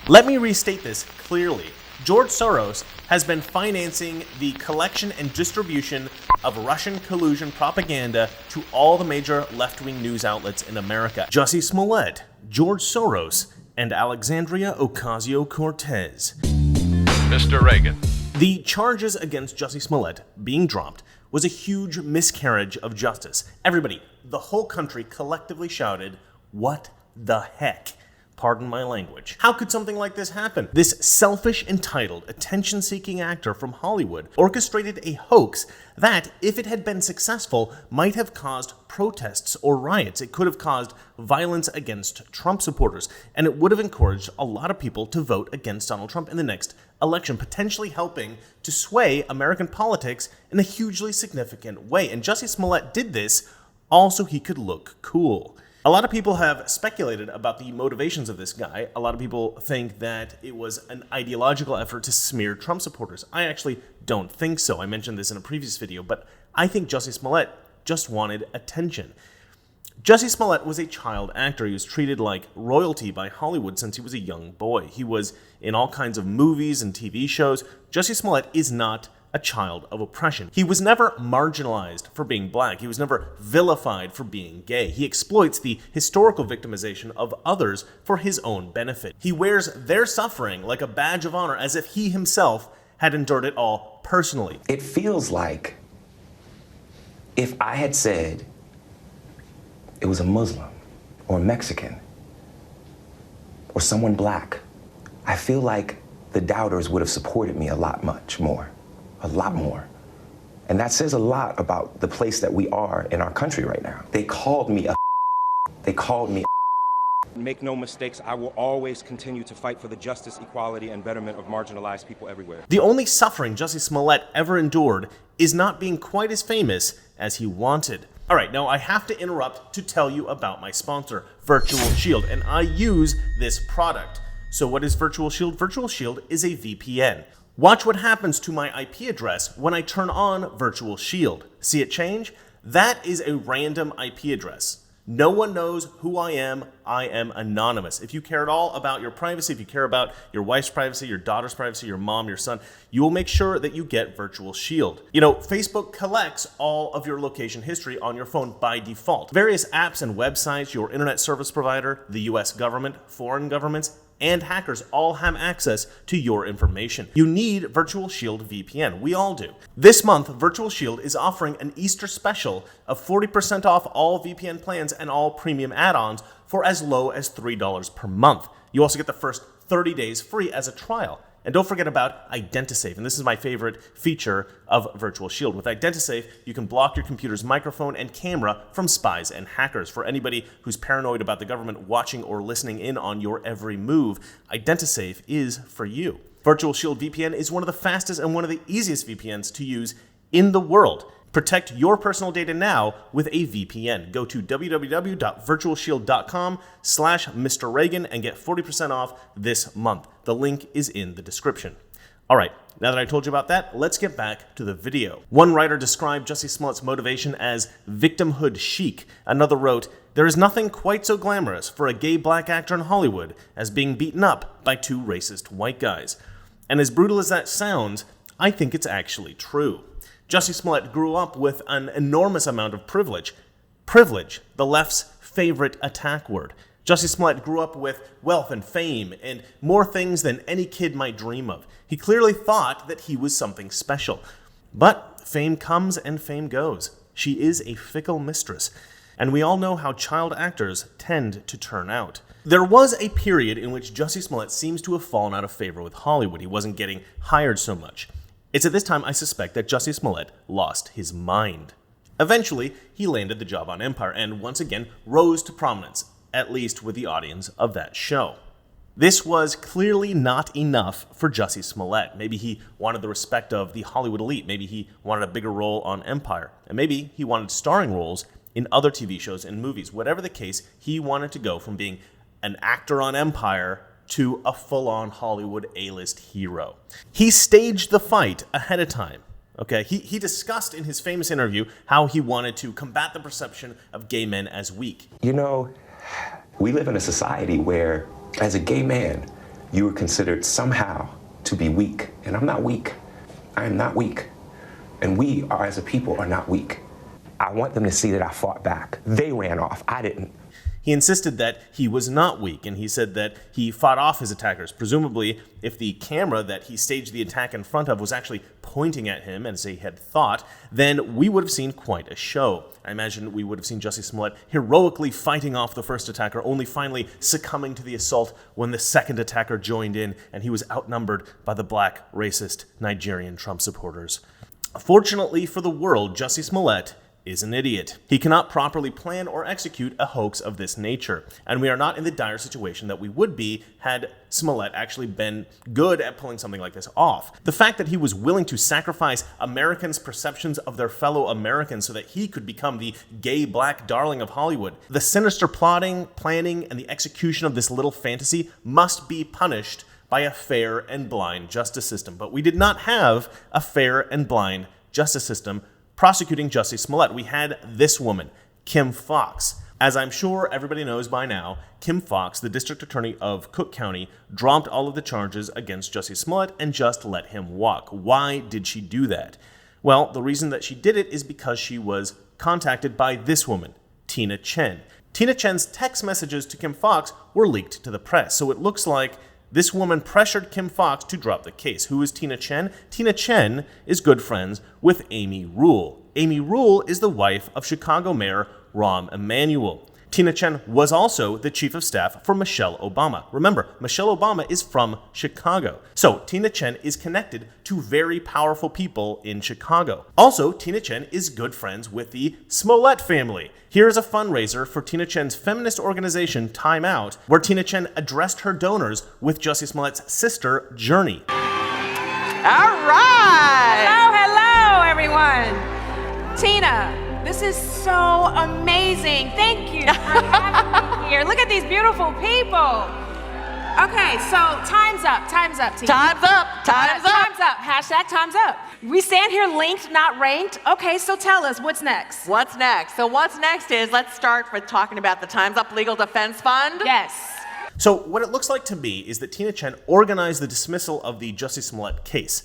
Let me restate this clearly. George Soros has been financing the collection and distribution of Russian collusion propaganda to all the major left-wing news outlets in America. Jussie Smollett, George Soros, and Alexandria Ocasio-Cortez. Mr. Reagan. The charges against Jussie Smollett being dropped was a huge miscarriage of justice. Everybody, the whole country collectively shouted, "What the heck?" Pardon my language. How could something like this happen? This selfish, entitled, attention-seeking actor from Hollywood orchestrated a hoax that, if it had been successful, might have caused protests or riots. It could have caused violence against Trump supporters, and it would have encouraged a lot of people to vote against Donald Trump in the next election, potentially helping to sway American politics in a hugely significant way. And Jussie Smollett did this also he could look cool. A lot of people have speculated about the motivations of this guy. A lot of people think that it was an ideological effort to smear Trump supporters. I actually don't think so. I mentioned this in a previous video, but I think Jussie Smollett just wanted attention. Jussie Smollett was a child actor. He was treated like royalty by Hollywood since he was a young boy. He was in all kinds of movies and TV shows. Jussie Smollett is not a child of oppression. He was never marginalized for being black. He was never vilified for being gay. He exploits the historical victimization of others for his own benefit. He wears their suffering like a badge of honor, as if he himself had endured it all personally. It feels like if I had said it was a Muslim or a Mexican or someone black, I feel like the doubters would have supported me a lot more. And that says a lot about the place that we are in our country right now. They called me a Make no mistakes, I will always continue to fight for the justice, equality, and betterment of marginalized people everywhere. The only suffering Jussie Smollett ever endured is not being quite as famous as he wanted. All right, now I have to interrupt to tell you about my sponsor, VirtualShield, and I use this product. So what is VirtualShield? VirtualShield is a VPN. Watch what happens to my IP address when I turn on VirtualShield. See it change? That is a random IP address. No one knows who I am. I am anonymous. If you care at all about your privacy, if you care about your wife's privacy, your daughter's privacy, your mom, your son, you will make sure that you get VirtualShield. You know, Facebook collects all of your location history on your phone by default. Various apps and websites, your internet service provider, the US government, foreign governments, and hackers all have access to your information. You need VirtualShield VPN. We all do. This month, VirtualShield is offering an Easter special of 40% off all VPN plans and all premium add-ons for as low as $3 per month. You also get the first 30 days free as a trial. And don't forget about IdentiSafe, and this is my favorite feature of VirtualShield. With IdentiSafe, you can block your computer's microphone and camera from spies and hackers. For anybody who's paranoid about the government watching or listening in on your every move, IdentiSafe is for you. VirtualShield VPN is one of the fastest and one of the easiest VPNs to use in the world. Protect your personal data now with a VPN. Go to www.virtualshield.com/Mr. Reagan and get 40% off this month. The link is in the description. All right, now that I told you about that, let's get back to the video. One writer described Jussie Smollett's motivation as victimhood chic. Another wrote, "There is nothing quite so glamorous for a gay black actor in Hollywood as being beaten up by two racist white guys." And as brutal as that sounds, I think it's actually true. Jussie Smollett grew up with an enormous amount of privilege. Privilege, the left's favorite attack word. Jussie Smollett grew up with wealth and fame and more things than any kid might dream of. He clearly thought that he was something special. But fame comes and fame goes. She is a fickle mistress. And we all know how child actors tend to turn out. There was a period in which Jussie Smollett seems to have fallen out of favor with Hollywood. He wasn't getting hired so much. It's at this time I suspect that Jussie Smollett lost his mind. Eventually, he landed the job on Empire and once again rose to prominence, at least with the audience of that show. This was clearly not enough for Jussie Smollett. Maybe he wanted the respect of the Hollywood elite. Maybe he wanted a bigger role on Empire. And maybe he wanted starring roles in other TV shows and movies. Whatever the case, he wanted to go from being an actor on Empire to a full-on Hollywood A-list hero. He staged the fight ahead of time. Okay, he discussed in his famous interview how he wanted to combat the perception of gay men as weak. You know, we live in a society where, as a gay man, you were considered somehow to be weak. And I'm not weak. I am not weak. And we are, as a people, are not weak. I want them to see that I fought back. They ran off. I didn't. He insisted that he was not weak, and he said that he fought off his attackers. Presumably, if the camera that he staged the attack in front of was actually pointing at him, as he had thought, then we would have seen quite a show. I imagine we would have seen Jussie Smollett heroically fighting off the first attacker, only finally succumbing to the assault when the second attacker joined in, and he was outnumbered by the black, racist Nigerian Trump supporters. Fortunately for the world, Jussie Smollett is an idiot. He cannot properly plan or execute a hoax of this nature, and we are not in the dire situation that we would be had Smollett actually been good at pulling something like this off. The fact that he was willing to sacrifice Americans' perceptions of their fellow Americans so that he could become the gay black darling of Hollywood, the sinister plotting, planning, and the execution of this little fantasy must be punished by a fair and blind justice system. But we did not have a fair and blind justice system prosecuting Jussie Smollett. We had this woman, Kim Foxx. As I'm sure everybody knows by now, Kim Foxx, the district attorney of Cook County, dropped all of the charges against Jussie Smollett and just let him walk. Why did she do that? Well, the reason that she did it is because she was contacted by this woman, Tina Chen. Tina Chen's text messages to Kim Foxx were leaked to the press, so it looks like this woman pressured Kim Foxx to drop the case. Who is Tina Chen? Tina Chen is good friends with Amy Rule. Amy Rule is the wife of Chicago Mayor Rahm Emanuel. Tina Chen was also the chief of staff for Michelle Obama. Remember, Michelle Obama is from Chicago. So Tina Chen is connected to very powerful people in Chicago. Also, Tina Chen is good friends with the Smollett family. Here's a fundraiser for Tina Chen's feminist organization, Time Out, where Tina Chen addressed her donors with Jussie Smollett's sister, Journey. All right! Hello, everyone. Tina, this is so amazing. Thank you for having me here. Look at these beautiful people. Okay, so time's up, Tina. Time's up. Time's up. Hashtag time's up. We stand here linked, not ranked. Okay, so tell us, what's next? What's next? So what's next is, let's start with talking about the Time's Up Legal Defense Fund. Yes. So what it looks like to me is that Tina Chen organized the dismissal of the Jussie Smollett case.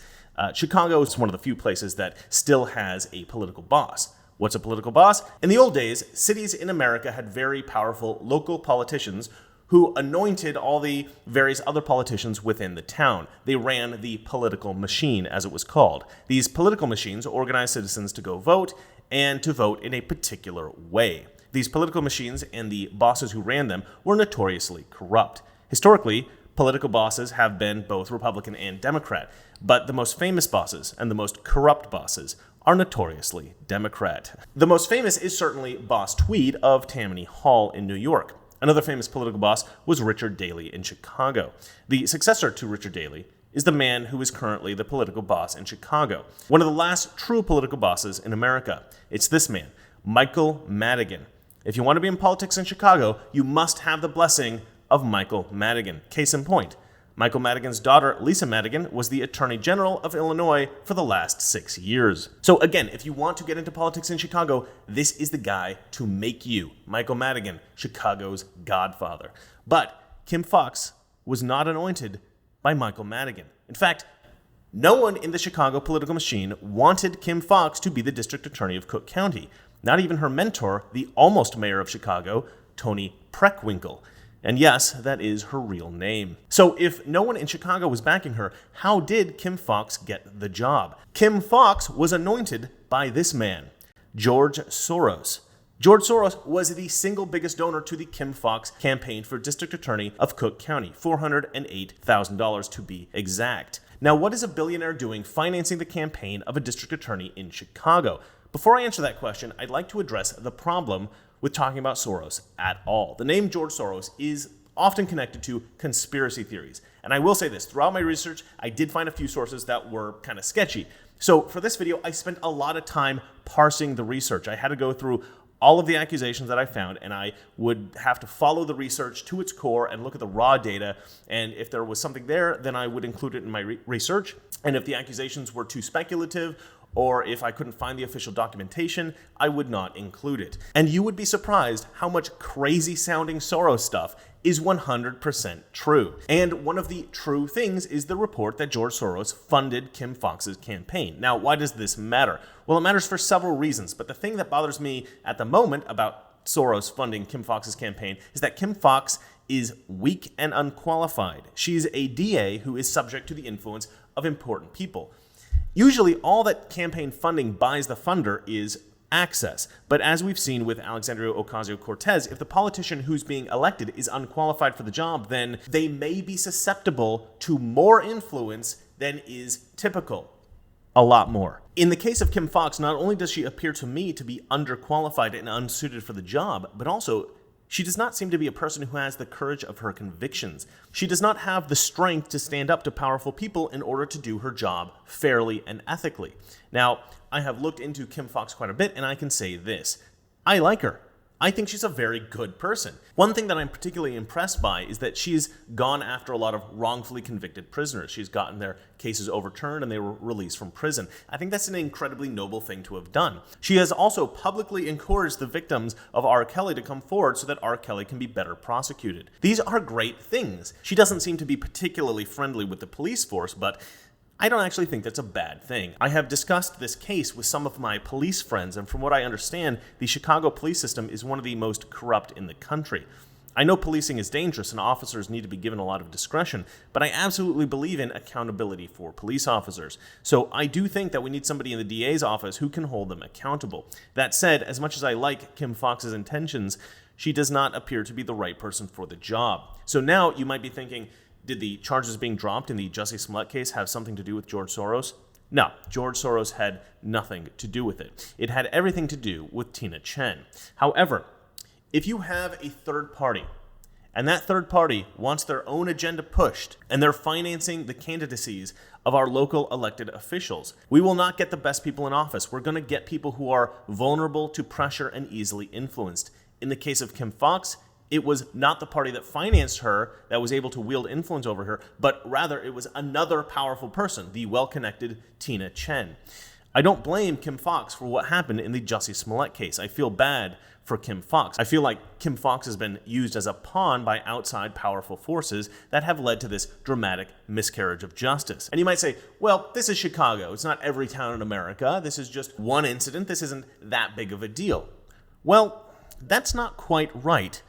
Chicago is one of the few places that still has a political boss. What's a political boss? In the old days, cities in America had very powerful local politicians who anointed all the various other politicians within the town. They ran the political machine, as it was called. These political machines organized citizens to go vote and to vote in a particular way. These political machines and the bosses who ran them were notoriously corrupt. Historically, political bosses have been both Republican and Democrat, but the most famous bosses and the most corrupt bosses are notoriously Democrat. The most famous is certainly Boss Tweed of Tammany Hall in New York. Another famous political boss was Richard Daley in Chicago. The successor to Richard Daley is the man who is currently the political boss in Chicago. One of the last true political bosses in America. It's this man, Michael Madigan. If you want to be in politics in Chicago, you must have the blessing of Michael Madigan. Case in point, Michael Madigan's daughter, Lisa Madigan, was the Attorney General of Illinois for the last 6 years. So again, if you want to get into politics in Chicago, this is the guy to make you. Michael Madigan, Chicago's godfather. But Kim Foxx was not anointed by Michael Madigan. In fact, no one in the Chicago political machine wanted Kim Foxx to be the district attorney of Cook County. Not even her mentor, the almost mayor of Chicago, Tony Preckwinkle. And yes, that is her real name. So if no one in Chicago was backing her, how did Kim Foxx get the job? Kim Foxx was anointed by this man, George Soros. George Soros was the single biggest donor to the Kim Foxx campaign for district attorney of Cook County, $408,000 to be exact. Now, what is a billionaire doing financing the campaign of a district attorney in Chicago? Before I answer that question, I'd like to address the problem with talking about Soros at all. The name George Soros is often connected to conspiracy theories. And I will say this, throughout my research, I did find a few sources that were kind of sketchy. So for this video, I spent a lot of time parsing the research. I had to go through all of the accusations that I found, and I would have to follow the research to its core and look at the raw data. And if there was something there, then I would include it in my research. And if the accusations were too speculative or if I couldn't find the official documentation, I would not include it. And you would be surprised how much crazy sounding Soros stuff is 100% true. And one of the true things is the report that George Soros funded Kim Foxx's campaign. Now, why does this matter? Well, it matters for several reasons, but the thing that bothers me at the moment about Soros funding Kim Foxx's campaign is that Kim Foxx is weak and unqualified. She's a DA who is subject to the influence of important people. Usually, all that campaign funding buys the funder is access. But as we've seen with Alexandria Ocasio-Cortez, if the politician who's being elected is unqualified for the job, then they may be susceptible to more influence than is typical. A lot more. In the case of Kim Foxx, not only does she appear to me to be underqualified and unsuited for the job, but also she does not seem to be a person who has the courage of her convictions. She does not have the strength to stand up to powerful people in order to do her job fairly and ethically. Now, I have looked into Kim Foxx quite a bit, and I can say this. I like her. I think she's a very good person. One thing that I'm particularly impressed by is that she's gone after a lot of wrongfully convicted prisoners. She's gotten their cases overturned and they were released from prison. I think that's an incredibly noble thing to have done. She has also publicly encouraged the victims of R. Kelly to come forward so that R. Kelly can be better prosecuted. These are great things. She doesn't seem to be particularly friendly with the police force, but I don't actually think that's a bad thing. I have discussed this case with some of my police friends, and from what I understand, the Chicago police system is one of the most corrupt in the country. I know policing is dangerous and officers need to be given a lot of discretion, but I absolutely believe in accountability for police officers. So I do think that we need somebody in the DA's office who can hold them accountable. That said, as much as I like Kim Foxx's intentions, she does not appear to be the right person for the job. So now you might be thinking, did the charges being dropped in the Jussie Smollett case have something to do with George Soros? No, George Soros had nothing to do with it. It had everything to do with Tina Chen. However, if you have a third party, and that third party wants their own agenda pushed, and they're financing the candidacies of our local elected officials, we will not get the best people in office. We're going to get people who are vulnerable to pressure and easily influenced. In the case of Kim Foxx, it was not the party that financed her that was able to wield influence over her, but rather it was another powerful person, the well-connected Tina Chen. I don't blame Kim Foxx for what happened in the Jussie Smollett case. I feel bad for Kim Foxx. I feel like Kim Foxx has been used as a pawn by outside powerful forces that have led to this dramatic miscarriage of justice. And you might say, well, this is Chicago. It's not every town in America. This is just one incident. This isn't that big of a deal. Well, that's not quite right.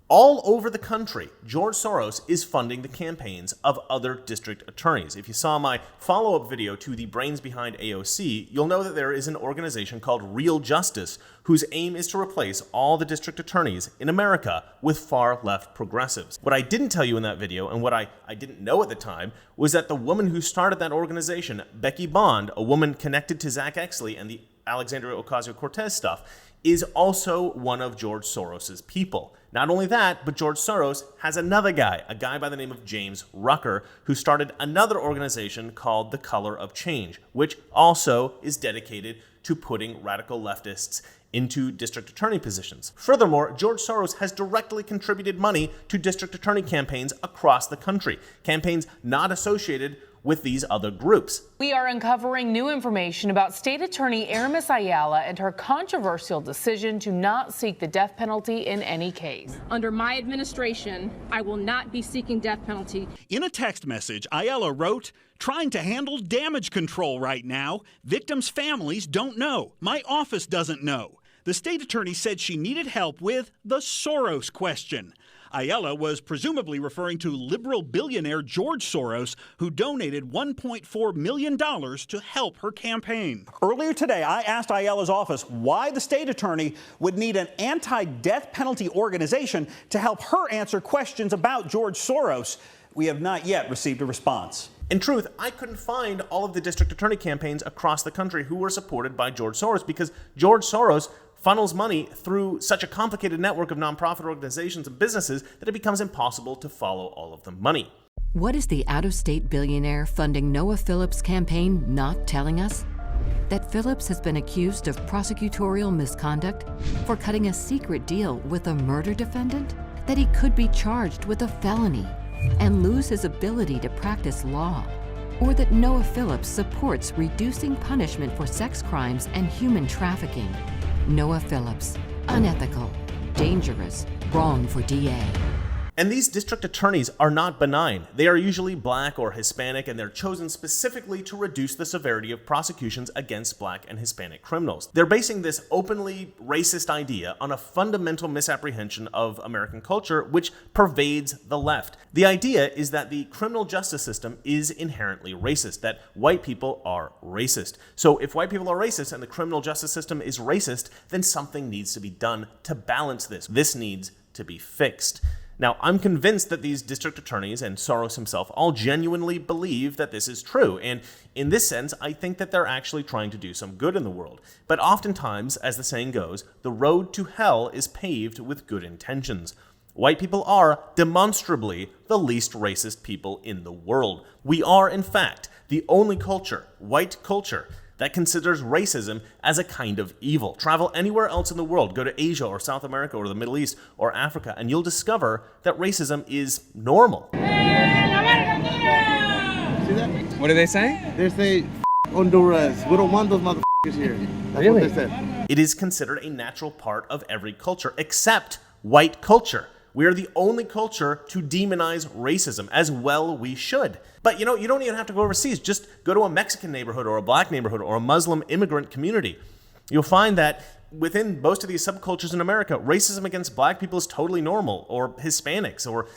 All over the country, George Soros is funding the campaigns of other district attorneys. If you saw my follow-up video to the brains behind AOC, you'll know that there is an organization called Real Justice whose aim is to replace all the district attorneys in America with far-left progressives. What I didn't tell you in that video, and what I didn't know at the time, was that the woman who started that organization, Becky Bond, a woman connected to Zach Exley and the Alexandria Ocasio-Cortez stuff, is also one of George Soros's people. Not only that, but George Soros has another guy, a guy by the name of James Rucker, who started another organization called The Color of Change, which also is dedicated to putting radical leftists into district attorney positions. Furthermore, George Soros has directly contributed money to district attorney campaigns across the country, campaigns not associated with these other groups. We are uncovering new information about State Attorney Aramis Ayala and her controversial decision to not seek the death penalty in any case. Under my administration, I will not be seeking death penalty. In a text message, Ayala wrote, "Trying to handle damage control right now. Victims' families don't know. My office doesn't know." The state attorney said she needed help with the Soros question. Ayala was presumably referring to liberal billionaire George Soros, who donated $1.4 million to help her campaign. Earlier today, I asked Ayala's office why the state attorney would need an anti-death penalty organization to help her answer questions about George Soros. We have not yet received a response. In truth, I couldn't find all of the district attorney campaigns across the country who were supported by George Soros because George Soros funnels money through such a complicated network of nonprofit organizations and businesses that it becomes impossible to follow all of the money. What is the out-of-state billionaire funding Noah Phillips' campaign not telling us? That Phillips has been accused of prosecutorial misconduct for cutting a secret deal with a murder defendant? That he could be charged with a felony and lose his ability to practice law? or that Noah Phillips supports reducing punishment for sex crimes and human trafficking. Noah Phillips, unethical, dangerous, wrong for DA. And these district attorneys are not benign. They are usually black or Hispanic, and they're chosen specifically to reduce the severity of prosecutions against black and Hispanic criminals. They're basing this openly racist idea on a fundamental misapprehension of American culture, which pervades the left. The idea is that the criminal justice system is inherently racist, that white people are racist. So if white people are racist and the criminal justice system is racist, then something needs to be done to balance this. This needs to be fixed. Now, I'm convinced that these district attorneys and Soros himself all genuinely believe that this is true, and in this sense, I think that they're actually trying to do some good in the world. But oftentimes, as the saying goes, the road to hell is paved with good intentions. White people are, demonstrably, the least racist people in the world. We are, in fact, the only culture, white culture, that considers racism as a kind of evil. Travel anywhere else in the world, go to Asia or South America or the Middle East or Africa, and you'll discover that racism is normal. See that? What are they saying? They say, Honduras, we don't want those motherfuckers here. That's really? What they said. It is considered a natural part of every culture, except white culture. We are the only culture to demonize racism, as well we should. But you don't even have to go overseas. Just go to a Mexican neighborhood or a black neighborhood or a Muslim immigrant community. You'll find that within most of these subcultures in America, racism against black people is totally normal, or Hispanics, or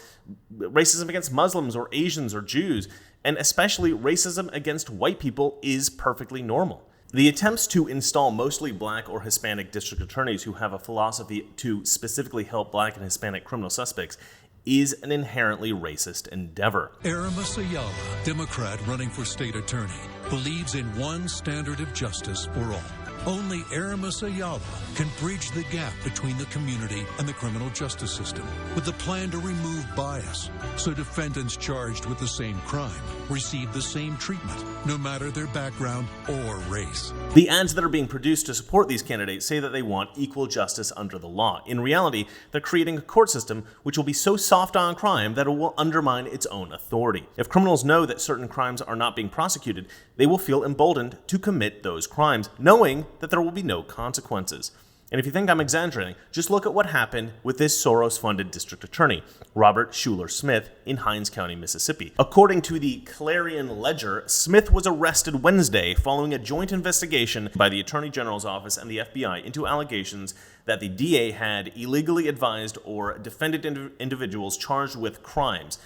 racism against Muslims or Asians or Jews, and especially racism against white people is perfectly normal. The attempts to install mostly black or Hispanic district attorneys who have a philosophy to specifically help black and Hispanic criminal suspects is an inherently racist endeavor. Aramis Ayala, Democrat running for state attorney, believes in one standard of justice for all. Only Aramis Ayala can bridge the gap between the community and the criminal justice system with a plan to remove bias so defendants charged with the same crime receive the same treatment, no matter their background or race. The ads that are being produced to support these candidates say that they want equal justice under the law. In reality, they're creating a court system which will be so soft on crime that it will undermine its own authority. If criminals know that certain crimes are not being prosecuted, they will feel emboldened to commit those crimes, knowing that there will be no consequences. And if you think I'm exaggerating, just look at what happened with this Soros-funded district attorney, Robert Schuler Smith, in Hinds County, Mississippi. According to the Clarion Ledger, Smith was arrested Wednesday following a joint investigation by the Attorney General's office and the FBI into allegations that the DA had illegally advised or defended individuals charged with crimes.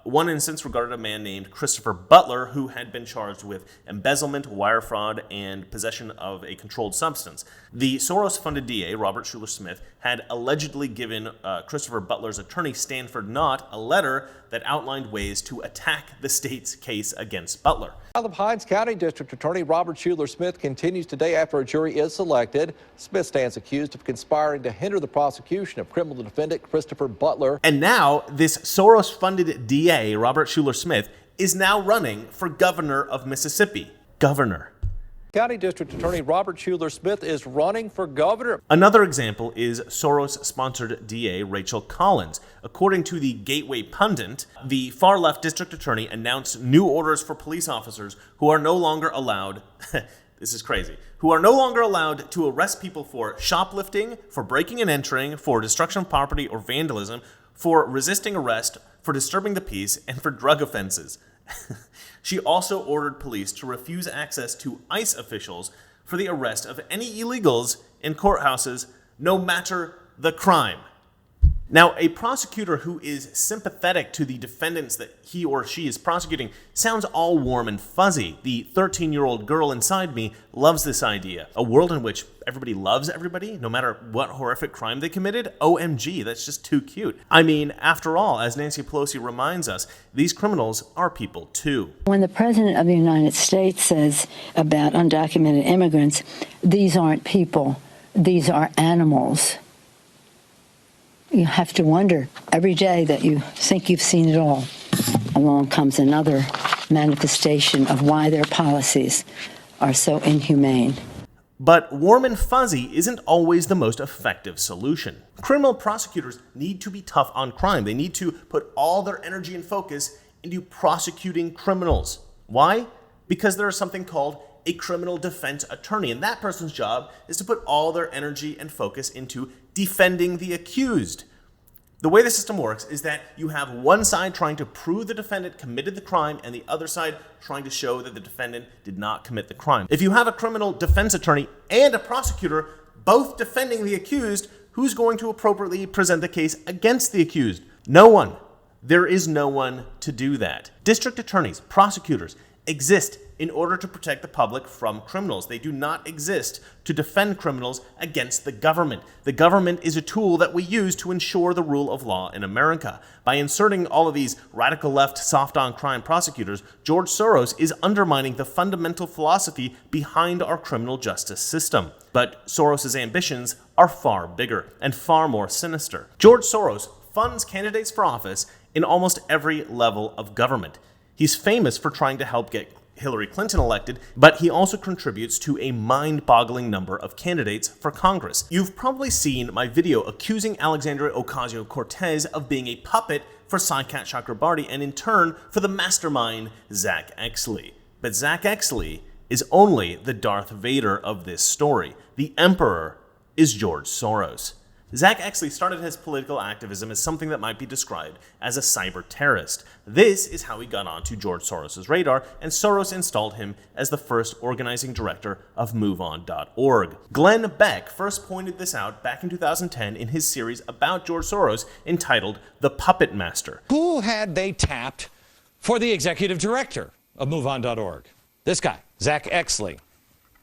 One instance regarded a man named Christopher Butler, who had been charged with embezzlement, wire fraud, and possession of a controlled substance. The Soros-funded DA, Robert Schuler Smith, had allegedly given Christopher Butler's attorney, Stanford Knott, a letter that outlined ways to attack the state's case against Butler. While the Hinds County District Attorney Robert Schuler Smith continues today after a jury is selected. Smith stands accused of conspiring to hinder the prosecution of criminal defendant Christopher Butler. And now, this Soros-funded DA, Robert Schuler Smith, is now running for governor of Mississippi. Governor. County District Attorney Robert Schuler Smith is running for governor. Another example is Soros-sponsored DA Rachel Collins. According to the Gateway Pundit, the far-left district attorney announced new orders for police officers who are no longer allowed, this is crazy, who are no longer allowed to arrest people for shoplifting, for breaking and entering, for destruction of property or vandalism, for resisting arrest, for disturbing the peace, and for drug offenses. She also ordered police to refuse access to ICE officials for the arrest of any illegals in courthouses, no matter the crime. Now, a prosecutor who is sympathetic to the defendants that he or she is prosecuting sounds all warm and fuzzy. The 13-year-old girl inside me loves this idea. A world in which everybody loves everybody, no matter what horrific crime they committed? OMG, that's just too cute. I mean, after all, as Nancy Pelosi reminds us, these criminals are people too. When the President of the United States says about undocumented immigrants, these aren't people, these are animals. You have to wonder every day that you think you've seen it all. Along comes another manifestation of why their policies are so inhumane. But warm and fuzzy isn't always the most effective solution. Criminal prosecutors need to be tough on crime. They need to put all their energy and focus into prosecuting criminals. Why? Because there is something called a criminal defense attorney, and that person's job is to put all their energy and focus into defending the accused. The way the system works is that you have one side trying to prove the defendant committed the crime and the other side trying to show that the defendant did not commit the crime. If you have a criminal defense attorney and a prosecutor both defending the accused, who's going to appropriately present the case against the accused? No one. There is no one to do that. District attorneys, prosecutors exist in order to protect the public from criminals. They do not exist to defend criminals against the government. The government is a tool that we use to ensure the rule of law in America. By inserting all of these radical left soft-on-crime prosecutors, George Soros is undermining the fundamental philosophy behind our criminal justice system. But Soros' ambitions are far bigger and far more sinister. George Soros funds candidates for office in almost every level of government. He's famous for trying to help get Hillary Clinton elected, but he also contributes to a mind-boggling number of candidates for Congress. You've probably seen my video accusing Alexandria Ocasio-Cortez of being a puppet for Saikat Chakrabarti and in turn for the mastermind Zach Exley. But Zach Exley is only the Darth Vader of this story. The Emperor is George Soros. Zach Exley started his political activism as something that might be described as a cyber terrorist. This is how he got onto George Soros' radar, and Soros installed him as the first organizing director of MoveOn.org. Glenn Beck first pointed this out back in 2010 in his series about George Soros entitled The Puppet Master. Who had they tapped for the executive director of MoveOn.org? This guy, Zach Exley.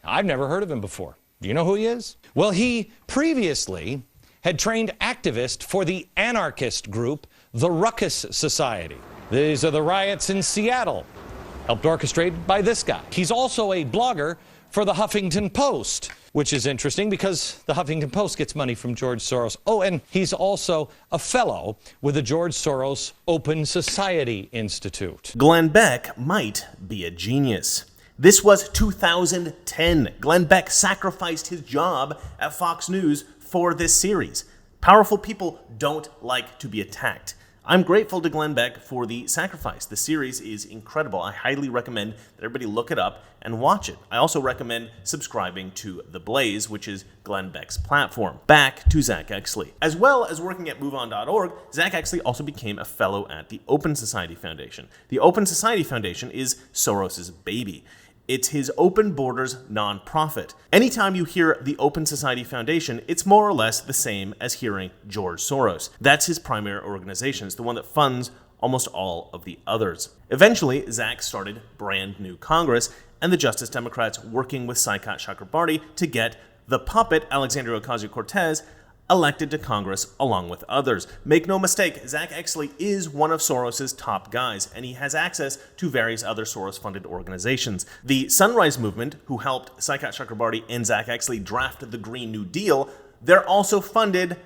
I've never heard of him before. Do you know who he is? Well, he previously had trained activists for the anarchist group, the Ruckus Society. These are the riots in Seattle, helped orchestrated by this guy. He's also a blogger for the Huffington Post, which is interesting because the Huffington Post gets money from George Soros. Oh, and he's also a fellow with the George Soros Open Society Institute. Glenn Beck might be a genius. This was 2010. Glenn Beck sacrificed his job at Fox News for this series. Powerful people don't like to be attacked. I'm grateful to Glenn Beck for the sacrifice. The series is incredible. I highly recommend that everybody look it up and watch it. I also recommend subscribing to The Blaze, which is Glenn Beck's platform. Back to Zach Exley. As well as working at MoveOn.org, Zach Exley also became a fellow at the Open Society Foundation. The Open Society Foundation is Soros's baby. It's his open borders nonprofit. Anytime you hear the Open Society Foundation, it's more or less the same as hearing George Soros. That's his primary organization. It's the one that funds almost all of the others. Eventually, Zach started Brand New Congress and the Justice Democrats working with Saikat Chakrabarti to get the puppet Alexandria Ocasio-Cortez elected to Congress along with others. Make no mistake, Zach Exley is one of Soros's top guys, and he has access to various other Soros-funded organizations. The Sunrise Movement, who helped Saikat Chakrabarti and Zach Exley draft the Green New Deal, they're also funded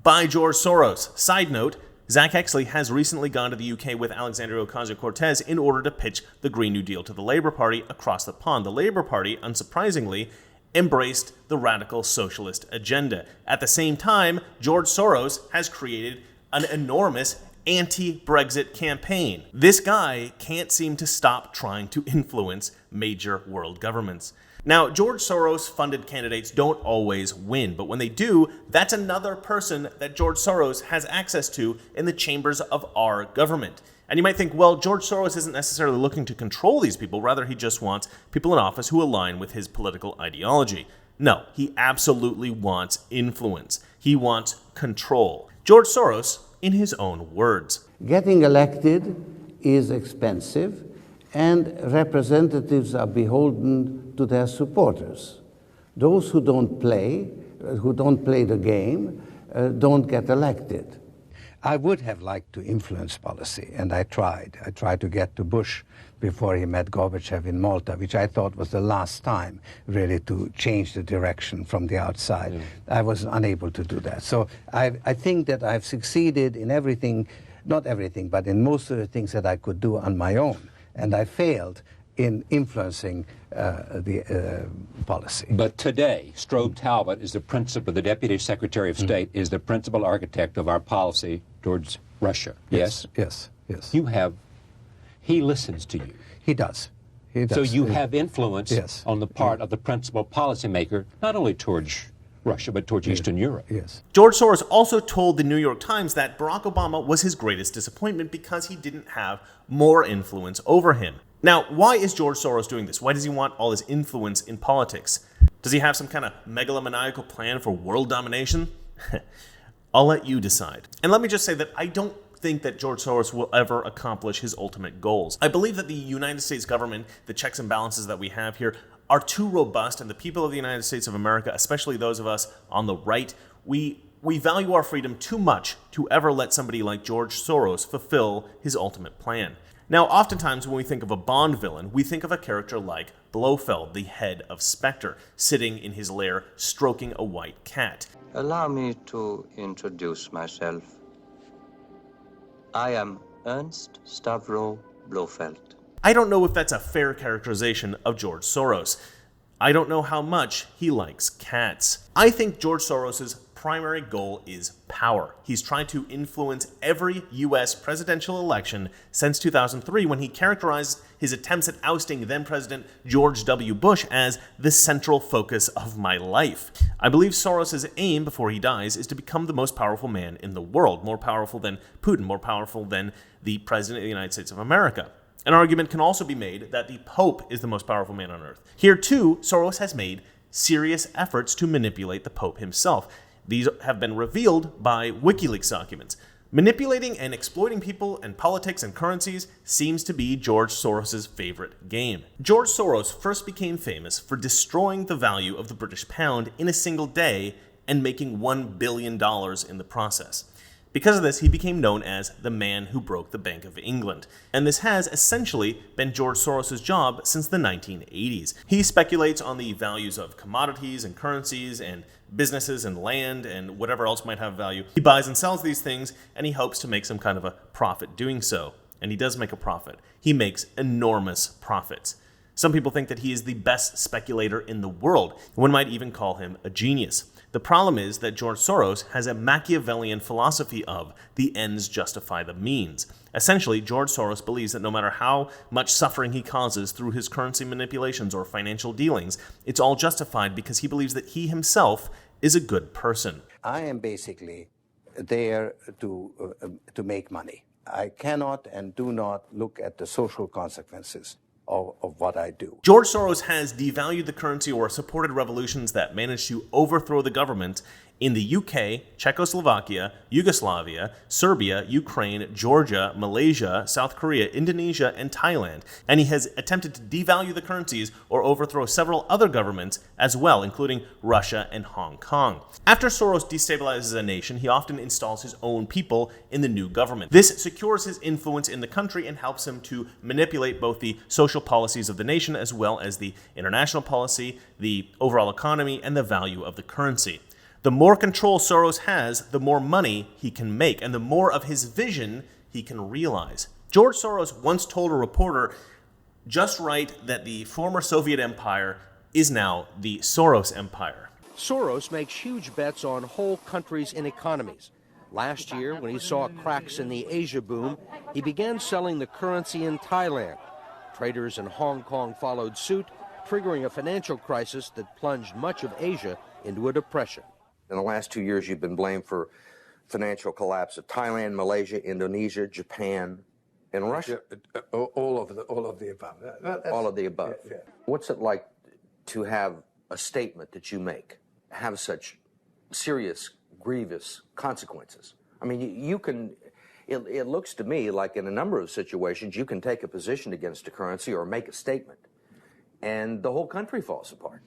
by George Soros. Side note, Zach Exley has recently gone to the UK with Alexandria Ocasio-Cortez in order to pitch the Green New Deal to the Labour Party across the pond. The Labour Party, unsurprisingly, embraced the radical socialist agenda. At the same time, George Soros has created an enormous anti-Brexit campaign. This guy can't seem to stop trying to influence major world governments. Now, George Soros-funded candidates don't always win, but when they do, that's another person that George Soros has access to in the chambers of our government. And you might think, well, George Soros isn't necessarily looking to control these people, rather he just wants people in office who align with his political ideology. No, he absolutely wants influence. He wants control. George Soros, in his own words. Getting elected is expensive, and representatives are beholden to their supporters. Those who don't play the game, don't get elected. I would have liked to influence policy, and I tried. I tried to get to Bush before he met Gorbachev in Malta, which I thought was the last time, really, to change the direction from the outside. Mm. I was unable to do that. So I think that I've succeeded in everything, not everything, but in most of the things that I could do on my own. And I failed in influencing the policy. But today, Strobe Talbot is the Deputy Secretary of State, is the principal architect of our policy towards Russia. Yes? Yes. He listens to you. He does. So does. you have influence on the part of the principal policymaker, not only towards Russia, but towards Eastern Europe. Yes. George Soros also told the New York Times that Barack Obama was his greatest disappointment because he didn't have more influence over him. Now, why is George Soros doing this? Why does he want all this influence in politics? Does he have some kind of megalomaniacal plan for world domination? I'll let you decide. And let me just say that I don't think that George Soros will ever accomplish his ultimate goals. I believe that the United States government, the checks and balances that we have here, are too robust, and the people of the United States of America, especially those of us on the right, we value our freedom too much to ever let somebody like George Soros fulfill his ultimate plan. Now, oftentimes when we think of a Bond villain, we think of a character like Blofeld, the head of Spectre, sitting in his lair stroking a white cat. Allow me to introduce myself. I am Ernst Stavro Blofeld. I don't know if that's a fair characterization of George Soros. I don't know how much he likes cats. I think George Soros's primary goal is power. He's tried to influence every US presidential election since 2003, when he characterized his attempts at ousting then-President George W. Bush as the central focus of my life. I believe Soros's aim before he dies is to become the most powerful man in the world, more powerful than Putin, more powerful than the President of the United States of America. An argument can also be made that the Pope is the most powerful man on earth. Here too, Soros has made serious efforts to manipulate the Pope himself. These have been revealed by WikiLeaks documents. Manipulating and exploiting people and politics and currencies seems to be George Soros's favorite game. George Soros first became famous for destroying the value of the British pound in a single day and making $1 billion in the process. Because of this, he became known as the man who broke the Bank of England. And this has essentially been George Soros's job since the 1980s. He speculates on the values of commodities and currencies and businesses and land and whatever else might have value. He buys and sells these things, and he hopes to make some kind of a profit doing so. And he does make a profit. He makes enormous profits. Some people think that he is the best speculator in the world. One might even call him a genius. The problem is that George Soros has a Machiavellian philosophy of the ends justify the means. Essentially, George Soros believes that no matter how much suffering he causes through his currency manipulations or financial dealings, it's all justified because he believes that he himself is a good person. I am basically there to make money. I cannot and do not look at the social consequences of what I do. George Soros has devalued the currency or supported revolutions that managed to overthrow the government in the UK, Czechoslovakia, Yugoslavia, Serbia, Ukraine, Georgia, Malaysia, South Korea, Indonesia, and Thailand. And he has attempted to devalue the currencies or overthrow several other governments as well, including Russia and Hong Kong. After Soros destabilizes a nation, he often installs his own people in the new government. This secures his influence in the country and helps him to manipulate both the social policies of the nation as well as the international policy, the overall economy, and the value of the currency. The more control Soros has, the more money he can make, and the more of his vision he can realize. George Soros once told a reporter, "Just write that the former Soviet empire is now the Soros Empire." Soros makes huge bets on whole countries and economies. Last year, when he saw cracks in the Asia boom, he began selling the currency in Thailand. Traders in Hong Kong followed suit, triggering a financial crisis that plunged much of Asia into a depression. In the last 2 years, you've been blamed for financial collapse of Thailand, Malaysia, Indonesia, Japan, and Russia. All of the above. All of the above. Yeah. What's it like to have a statement that you make have such serious, grievous consequences? I mean, you can. It looks to me like in a number of situations you can take a position against a currency or make a statement, and the whole country falls apart.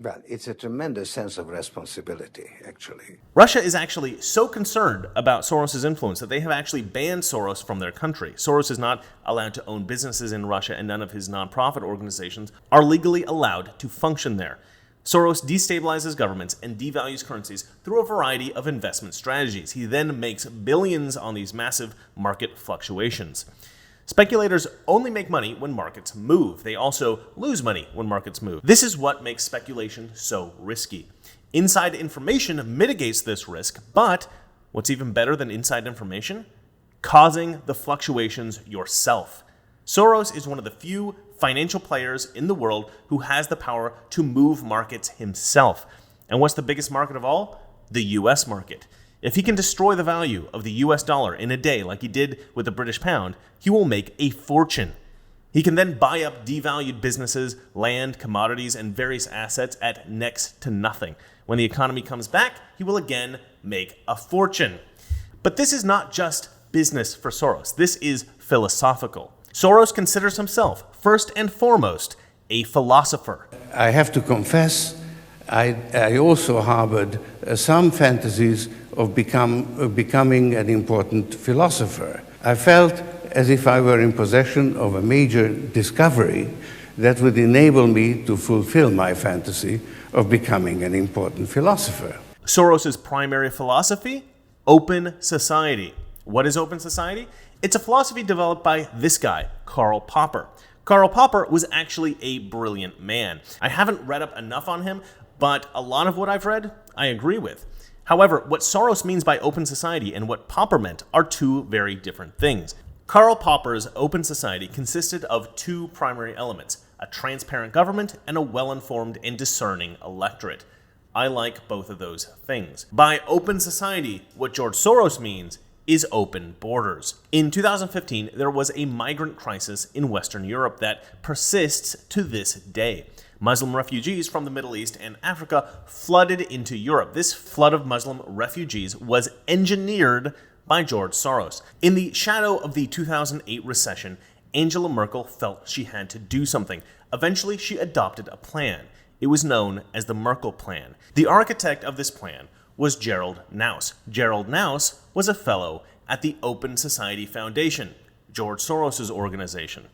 Well, it's a tremendous sense of responsibility, actually. Russia is actually so concerned about Soros' influence that they have actually banned Soros from their country. Soros is not allowed to own businesses in Russia, and none of his nonprofit organizations are legally allowed to function there. Soros destabilizes governments and devalues currencies through a variety of investment strategies. He then makes billions on these massive market fluctuations. Speculators only make money when markets move. They also lose money when markets move. This is what makes speculation so risky. Inside information mitigates this risk, but what's even better than inside information? Causing the fluctuations yourself. Soros is one of the few financial players in the world who has the power to move markets himself. And what's the biggest market of all? The US market. If he can destroy the value of the US dollar in a day like he did with the British pound, he will make a fortune. He can then buy up devalued businesses, land, commodities, and various assets at next to nothing. When the economy comes back, he will again make a fortune. But this is not just business for Soros. This is philosophical. Soros considers himself, first and foremost, a philosopher. I have to confess, I also harbored some fantasies of becoming an important philosopher. I felt as if I were in possession of a major discovery that would enable me to fulfill my fantasy of becoming an important philosopher. Soros's primary philosophy? Open society. What is open society? It's a philosophy developed by this guy, Karl Popper. Karl Popper was actually a brilliant man. I haven't read up enough on him, but a lot of what I've read, I agree with. However, what Soros means by open society and what Popper meant are two very different things. Karl Popper's open society consisted of two primary elements, a transparent government and a well-informed and discerning electorate. I like both of those things. By open society, what George Soros means is open borders. In 2015, there was a migrant crisis in Western Europe that persists to this day. Muslim refugees from the Middle East and Africa flooded into Europe. This flood of Muslim refugees was engineered by George Soros. In the shadow of the 2008 recession, Angela Merkel felt she had to do something. Eventually, she adopted a plan. It was known as the Merkel Plan. The architect of this plan was Gerald Naus. Gerald Naus was a fellow at the Open Society Foundation, George Soros's organization.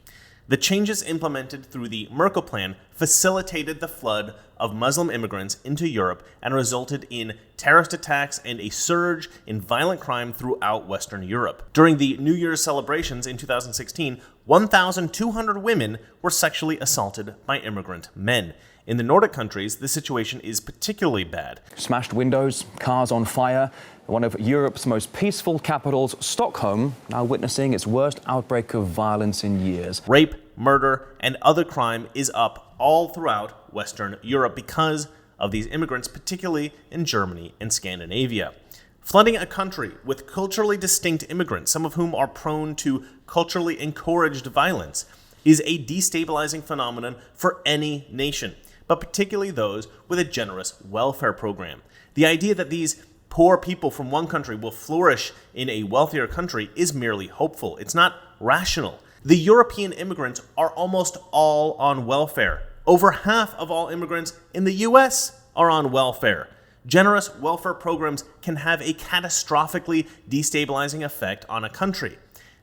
The changes implemented through the Merkel Plan facilitated the flood of Muslim immigrants into Europe and resulted in terrorist attacks and a surge in violent crime throughout Western Europe. During the New Year's celebrations in 2016, 1,200 women were sexually assaulted by immigrant men. In the Nordic countries, the situation is particularly bad. Smashed windows, cars on fire. One of Europe's most peaceful capitals, Stockholm, now witnessing its worst outbreak of violence in years. Rape, murder, and other crime is up all throughout Western Europe because of these immigrants, particularly in Germany and Scandinavia. Flooding a country with culturally distinct immigrants, some of whom are prone to culturally encouraged violence, is a destabilizing phenomenon for any nation, but particularly those with a generous welfare program. The idea that these poor people from one country will flourish in a wealthier country is merely hopeful. It's not rational. The European immigrants are almost all on welfare. Over half of all immigrants in the US are on welfare. Generous welfare programs can have a catastrophically destabilizing effect on a country.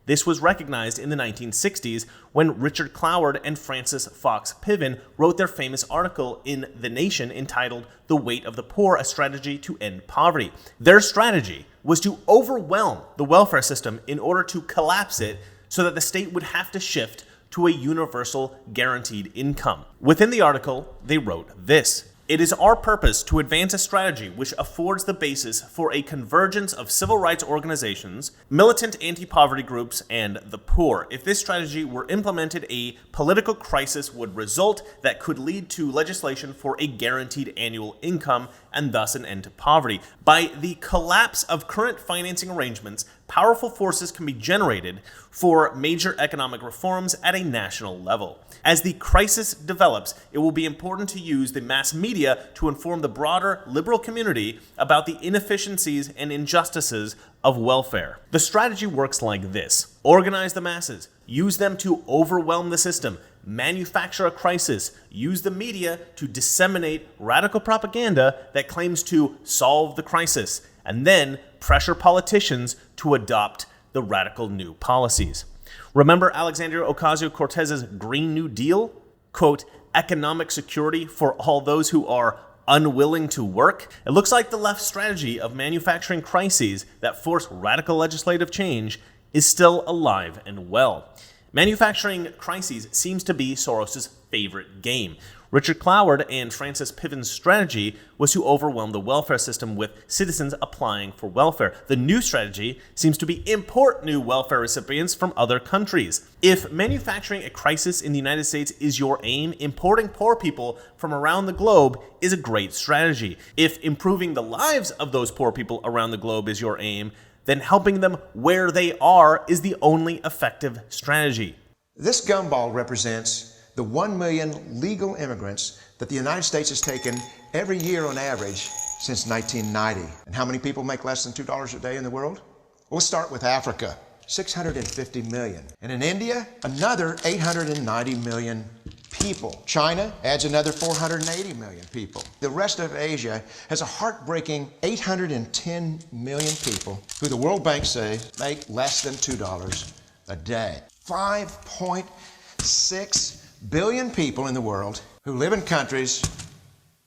This was recognized in the 1960s when Richard Cloward and Francis Fox Piven wrote their famous article in The Nation entitled "The Weight of the Poor, A Strategy to End Poverty." Their strategy was to overwhelm the welfare system in order to collapse it so that the state would have to shift to a universal guaranteed income. Within the article, they wrote this: "It is our purpose to advance a strategy which affords the basis for a convergence of civil rights organizations, militant anti-poverty groups, and the poor. If this strategy were implemented, a political crisis would result that could lead to legislation for a guaranteed annual income and thus an end to poverty. By the collapse of current financing arrangements, powerful forces can be generated for major economic reforms at a national level. As the crisis develops, it will be important to use the mass media to inform the broader liberal community about the inefficiencies and injustices of welfare." The strategy works like this: organize the masses, use them to overwhelm the system, manufacture a crisis, use the media to disseminate radical propaganda that claims to solve the crisis, and then pressure politicians to adopt the radical new policies. Remember Alexandria Ocasio-Cortez's Green New Deal? Quote, "economic security for all those who are unwilling to work." It looks like the left's strategy of manufacturing crises that force radical legislative change is still alive and well. Manufacturing crises seems to be Soros' favorite game. Richard Cloward and Francis Piven's strategy was to overwhelm the welfare system with citizens applying for welfare. The new strategy seems to be import new welfare recipients from other countries. If manufacturing a crisis in the United States is your aim, importing poor people from around the globe is a great strategy. If improving the lives of those poor people around the globe is your aim, then helping them where they are is the only effective strategy. This gumball represents the 1 million legal immigrants that the United States has taken every year on average since 1990. And how many people make less than $2 a day in the world? We'll start with Africa, 650 million. And in India, another 890 million people. China adds another 480 million people. The rest of Asia has a heartbreaking 810 million people who the World Bank says make less than $2 a day. 5.6 billion people in the world who live in countries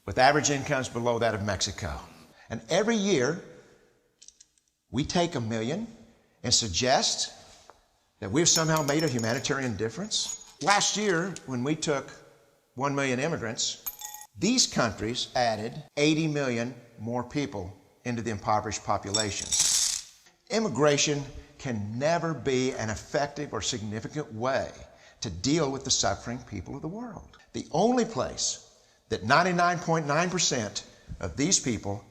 with average incomes below that of Mexico. And every year, we take 1 million and suggest that we've somehow made a humanitarian difference. Last year, when we took 1 million immigrants, these countries added 80 million more people into the impoverished populations. Immigration can never be an effective or significant way to deal with the suffering people of the world. The only place that 99.9% of these people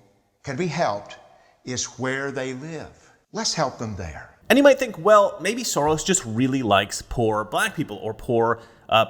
can be helped is where they live. Let's help them there. And you might think, well, maybe Soros just really likes poor black people or poor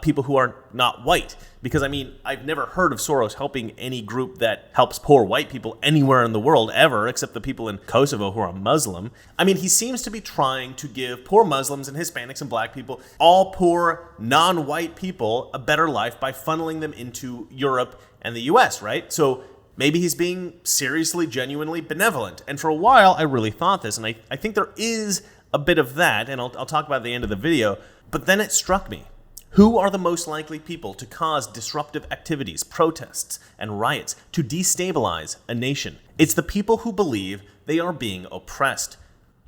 people who are not white. Because, I mean, I've never heard of Soros helping any group that helps poor white people anywhere in the world ever, except the people in Kosovo who are Muslim. I mean, he seems to be trying to give poor Muslims and Hispanics and black people, all poor non-white people, a better life by funneling them into Europe and the US, right? So maybe he's being seriously, genuinely benevolent. And for a while, I really thought this, and I think there is a bit of that, and I'll talk about it at the end of the video, but then it struck me. Who are the most likely people to cause disruptive activities, protests, and riots to destabilize a nation? It's the people who believe they are being oppressed.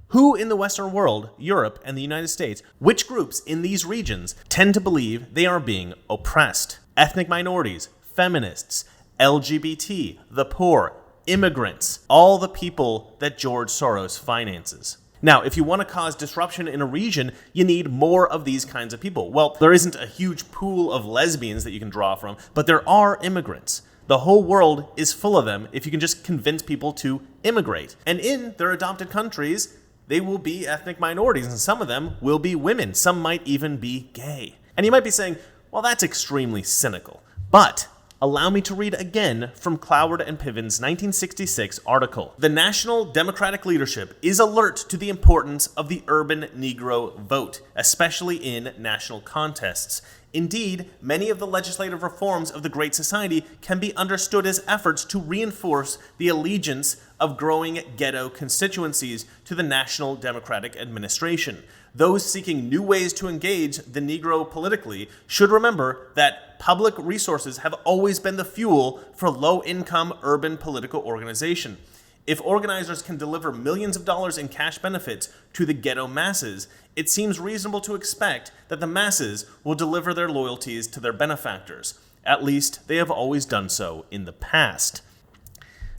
Who in the Western world, Europe, and the United States, which groups in these regions tend to believe they are being oppressed? Ethnic minorities, feminists, LGBT, the poor, immigrants, all the people that George Soros finances. Now, if you want to cause disruption in a region, you need more of these kinds of people. Well, there isn't a huge pool of lesbians that you can draw from, but there are immigrants. The whole world is full of them if you can just convince people to immigrate. And in their adopted countries, they will be ethnic minorities, and some of them will be women. Some might even be gay. And you might be saying, well, that's extremely cynical. But allow me to read again from Cloward and Piven's 1966 article. The national Democratic leadership is alert to the importance of the urban Negro vote, especially in national contests. Indeed, many of the legislative reforms of the Great Society can be understood as efforts to reinforce the allegiance of growing ghetto constituencies to the National Democratic Administration. Those seeking new ways to engage the Negro politically should remember that public resources have always been the fuel for low-income urban political organization. If organizers can deliver millions of dollars in cash benefits to the ghetto masses, it seems reasonable to expect that the masses will deliver their loyalties to their benefactors. At least they have always done so in the past.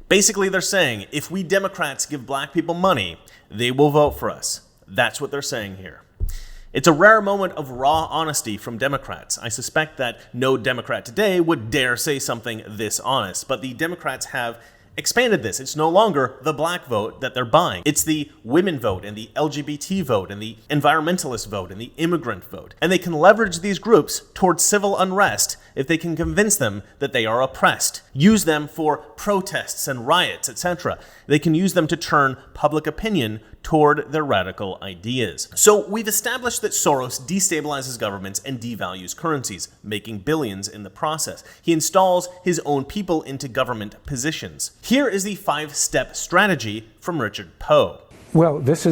Basically, they're saying, if we Democrats give black people money, they will vote for us. That's what they're saying here. It's a rare moment of raw honesty from Democrats. I suspect that no Democrat today would dare say something this honest, but the Democrats have expanded this. It's no longer the black vote that they're buying. It's the women vote and the LGBT vote and the environmentalist vote and the immigrant vote. And they can leverage these groups towards civil unrest if they can convince them that they are oppressed. Use them for protests and riots, etc. They can use them to turn public opinion toward their radical ideas. So we've established that Soros destabilizes governments and devalues currencies, making billions in the process. He installs his own people into government positions. Here is the 5-step strategy from Richard Poe. Well, these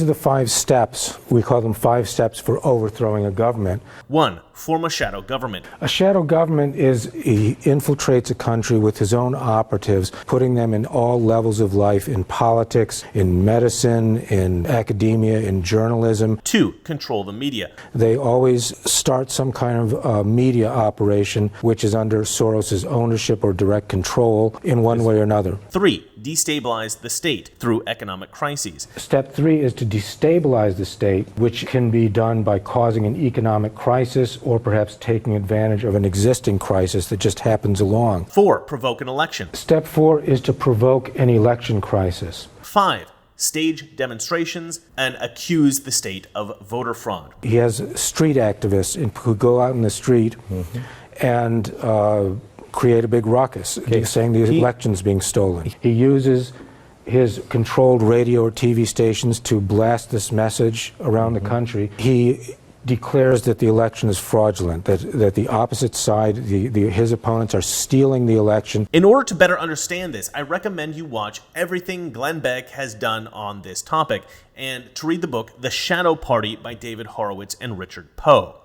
are the 5 steps. We call them 5 steps for overthrowing a government. 1. Form a shadow government. A shadow government is he infiltrates a country with his own operatives, putting them in all levels of life, in politics, in medicine, in academia, in journalism. 2. Control the media. They always start some kind of media operation which is under Soros's ownership or direct control in one way or another. 3. Destabilize the state through economic crises. Step 3 is to destabilize the state, which can be done by causing an economic crisis or perhaps taking advantage of an existing crisis that just happens along. 4. Provoke an election. Step 4 is to provoke an election crisis. 5. Stage demonstrations and accuse the state of voter fraud. He has street activists who go out in the street and create a big ruckus, saying the election's being stolen. He uses his controlled radio or TV stations to blast this message around the country. He declares that the election is fraudulent, that the opposite side, his opponents, are stealing the election. In order to better understand this, I recommend you watch everything Glenn Beck has done on this topic, and to read the book The Shadow Party by David Horowitz and Richard Poe.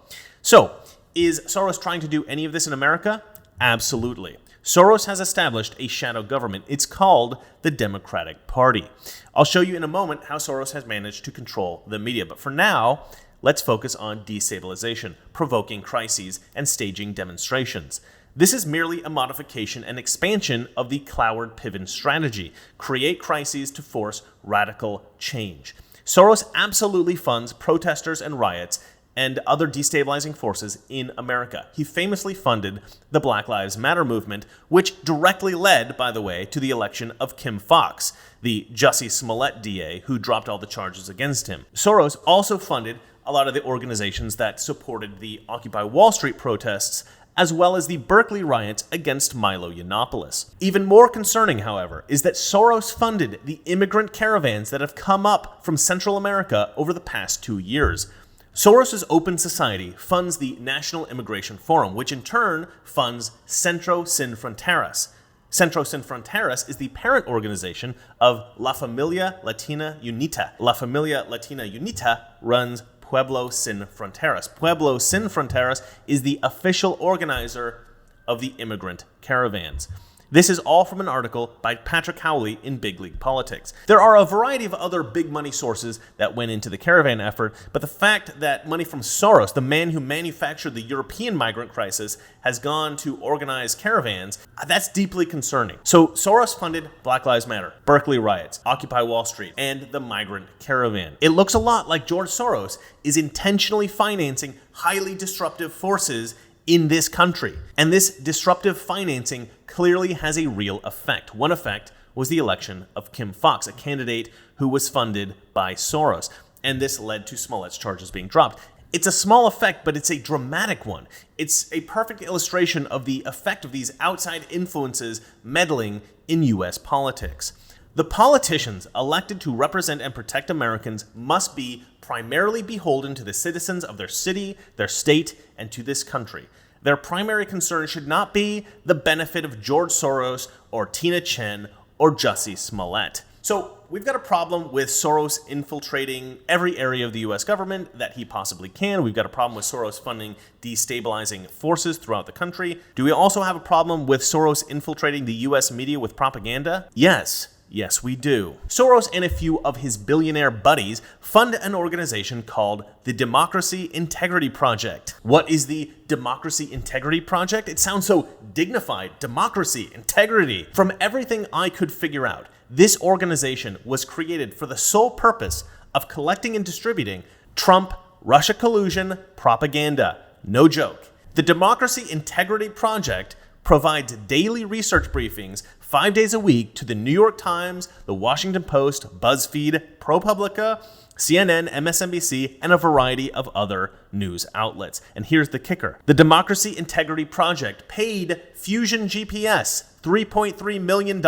So, is Soros trying to do any of this in America? Absolutely. Soros has established a shadow government. It's called the Democratic Party. I'll show you in a moment how Soros has managed to control the media, but for now, let's focus on destabilization, provoking crises, and staging demonstrations. This is merely a modification and expansion of the Cloward-Piven strategy: create crises to force radical change. Soros absolutely funds protesters and riots and other destabilizing forces in America. He famously funded the Black Lives Matter movement, which directly led, by the way, to the election of Kim Foxx, the Jussie Smollett DA who dropped all the charges against him. Soros also funded a lot of the organizations that supported the Occupy Wall Street protests, as well as the Berkeley riots against Milo Yiannopoulos. Even more concerning, however, is that Soros funded the immigrant caravans that have come up from Central America over the past 2 years. Soros' Open Society funds the National Immigration Forum, which in turn funds Centro Sin Fronteras. Centro Sin Fronteras is the parent organization of La Familia Latina Unita. La Familia Latina Unita runs Pueblo Sin Fronteras. Pueblo Sin Fronteras is the official organizer of the immigrant caravans. This is all from an article by Patrick Howley in Big League Politics. There are a variety of other big money sources that went into the caravan effort, but the fact that money from Soros, the man who manufactured the European migrant crisis, has gone to organize caravans, that's deeply concerning. So Soros funded Black Lives Matter, Berkeley riots, Occupy Wall Street, and the migrant caravan. It looks a lot like George Soros is intentionally financing highly disruptive forces in this country. And this disruptive financing clearly has a real effect. One effect was the election of Kim Foxx, a candidate who was funded by Soros. And this led to Smollett's charges being dropped. It's a small effect, but it's a dramatic one. It's a perfect illustration of the effect of these outside influences meddling in U.S. politics. The politicians elected to represent and protect Americans must be primarily beholden to the citizens of their city, their state, and to this country. Their primary concern should not be the benefit of George Soros or Tina Chen or Jussie Smollett. So we've got a problem with Soros infiltrating every area of the U.S. government that he possibly can. We've got a problem with Soros funding destabilizing forces throughout the country. Do we also have a problem with Soros infiltrating the U.S. media with propaganda? Yes, we do. Soros and a few of his billionaire buddies fund an organization called the Democracy Integrity Project. What is the Democracy Integrity Project? It sounds so dignified. Democracy, integrity. From everything I could figure out, this organization was created for the sole purpose of collecting and distributing Trump, Russia collusion propaganda. No joke. The Democracy Integrity Project provides daily research briefings 5 days a week to the New York Times, the Washington Post, BuzzFeed, ProPublica, CNN, MSNBC, and a variety of other news outlets. And here's the kicker. The Democracy Integrity Project paid Fusion GPS $3.3 million,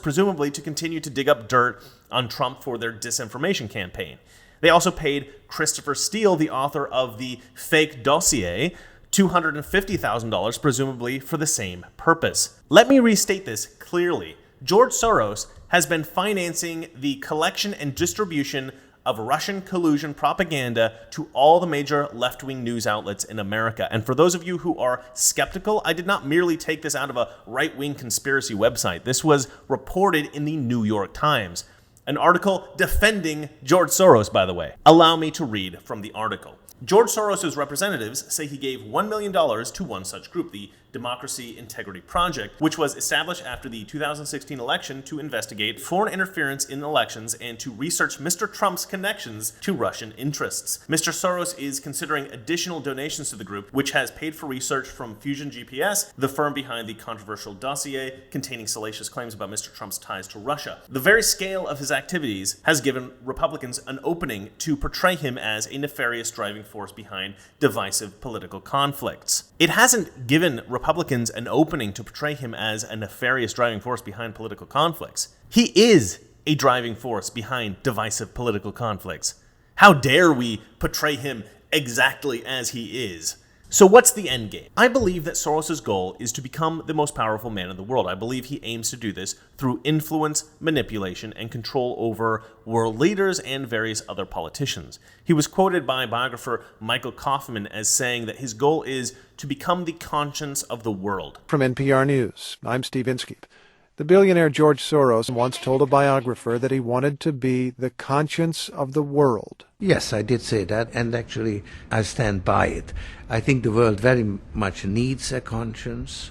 presumably to continue to dig up dirt on Trump for their disinformation campaign. They also paid Christopher Steele, the author of the fake dossier, $250,000, presumably for the same purpose. Let me restate this clearly. George Soros has been financing the collection and distribution of Russian collusion propaganda to all the major left-wing news outlets in America. And for those of you who are skeptical, I did not merely take this out of a right-wing conspiracy website. This was reported in the New York Times. An article defending George Soros, by the way. Allow me to read from the article. George Soros' representatives say he gave $1 million to one such group, the Democracy Integrity Project, which was established after the 2016 election to investigate foreign interference in elections and to research Mr. Trump's connections to Russian interests. Mr. Soros is considering additional donations to the group, which has paid for research from Fusion GPS, the firm behind the controversial dossier containing salacious claims about Mr. Trump's ties to Russia. The very scale of his activities has given Republicans an opening to portray him as a nefarious driving force behind divisive political conflicts. It hasn't given Republicans an opening to portray him as a nefarious driving force behind political conflicts. He is a driving force behind divisive political conflicts. How dare we portray him exactly as he is? So what's the end game? I believe that Soros' goal is to become the most powerful man in the world. I believe he aims to do this through influence, manipulation, and control over world leaders and various other politicians. He was quoted by biographer Michael Kaufman as saying that his goal is to become the conscience of the world. From NPR News, I'm Steve Inskeep. The billionaire George Soros once told a biographer that he wanted to be the conscience of the world. Yes, I did say that, and actually I stand by it. I think the world very much needs a conscience.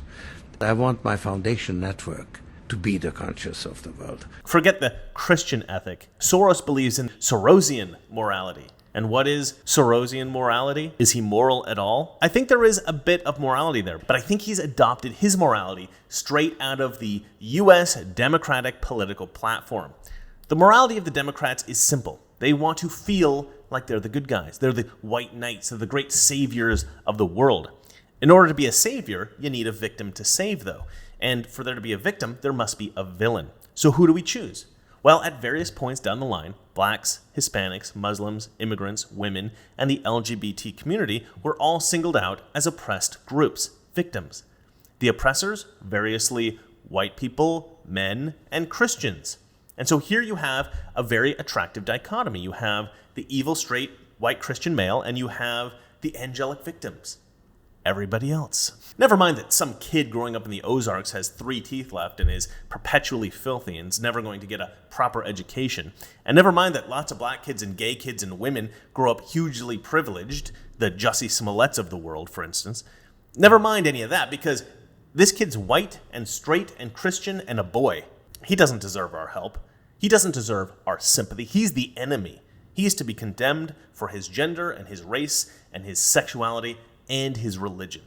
I want my foundation network to be the conscience of the world. Forget the Christian ethic. Soros believes in Sorosian morality. And what is Sorosian morality? Is he moral at all? I think there is a bit of morality there, but I think he's adopted his morality straight out of the U.S. Democratic political platform. The morality of the Democrats is simple. They want to feel like they're the good guys. They're the white knights. They're the great saviors of the world. In order to be a savior, you need a victim to save, though. And for there to be a victim, there must be a villain. So who do we choose? Well, at various points down the line, blacks, Hispanics, Muslims, immigrants, women, and the LGBT community were all singled out as oppressed groups, victims. The oppressors, variously white people, men, and Christians. And so here you have a very attractive dichotomy. You have the evil, straight, white Christian male, and you have the angelic victims. Everybody else. Never mind that some kid growing up in the Ozarks has 3 teeth left and is perpetually filthy and is never going to get a proper education. And never mind that lots of black kids and gay kids and women grow up hugely privileged, the Jussie Smolletts of the world, for instance. Never mind any of that, because this kid's white and straight and Christian and a boy. He doesn't deserve our help. He doesn't deserve our sympathy. He's the enemy. He is to be condemned for his gender and his race and his sexuality and his religion.